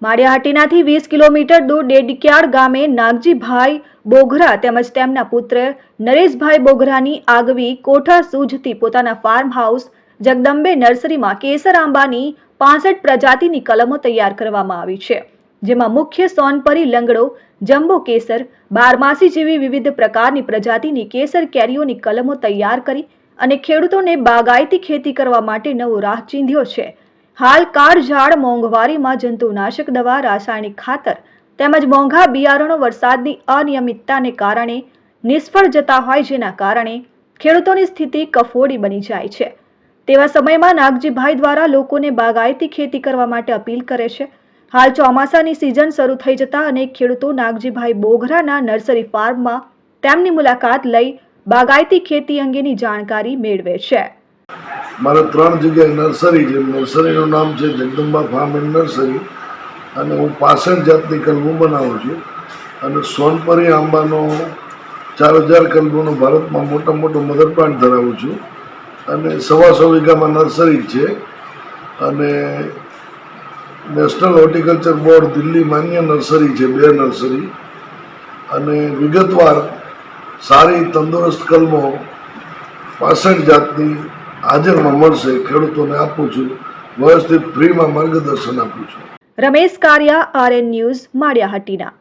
માળિયાહાટીનાથી 20 kilometre દૂર ડેડિયાળ ગામે નાગજીભાઈ બોઘરા તેમજ તેમના પુત્ર નરેશભાઈ બોઘરાની આગવી કોઠા સૂઝથી પોતાના ફાર્મ હાઉસ જગદંબે નર્સરીમાં કેસર આંબાની 65 પ્રજાતિની કલમો તૈયાર કરવામાં આવી છે, જેમાં મુખ્ય સોનપરી, લંગડો, જમ્બો કેસર, બારમાસી જેવી વિવિધ પ્રકારની પ્રજાતિની કેસર કેરીઓની કલમો તૈયાર કરી અને ખેડૂતોને બાગાયતી ખેતી કરવા માટે નવો રાહ ચીંધ્યો છે। હાલ કાળઝાળ મોંઘવારીમાં જંતુનાશક દવા, રાસાયણિક ખાતર તેમજ મોંઘા બિયારણો વરસાદની અનિયમિતતાને કારણે નિષ્ફળ જતા હોય, જેના કારણે ખેડૂતોની સ્થિતિ કફોડી બની જાય છે। તેવા સમયમાં નાગજીભાઈ દ્વારા લોકોને બાગાયતી ખેતી કરવા માટે અપીલ કરે છે। હાલ ચોમાસાની સિઝન શરૂ થઈ જતા અનેક ખેડૂતો નાગજીભાઈ બોઘરાના નર્સરી ફાર્મમાં તેમની મુલાકાત લઈ બાગાયતી ખેતી અંગેની જાણકારી મેળવે છે। મારે 3 જગ્યાએ નર્સરી છે। નર્સરીનું નામ છે જગદંબા ફાર્મ એન્ડ નર્સરી અને હું 65 જાતની કલમો બનાવું છું અને સોનપરી આંબાનો 4000 કલમોનો ભારતમાં મોટો મધર પ્લાન્ટ ધરાવું છું અને 125 વીઘામાં નર્સરી છે અને નેશનલ હોર્ટિકલ્ચર બોર્ડ દિલ્હી માન્ય નર્સરી છે, 2 નર્સરી અને વિગતવાર સારી તંદુરસ્ત કલમો 65 જાતની હાજરમાં મળશે। ખેડૂતોને આપું છું, વ્યવસ્થિત ફ્રીમાં માર્ગદર્શન આપું છું। રમેશ કારિયા, RN ન્યૂઝ, માળિયાહાટીના।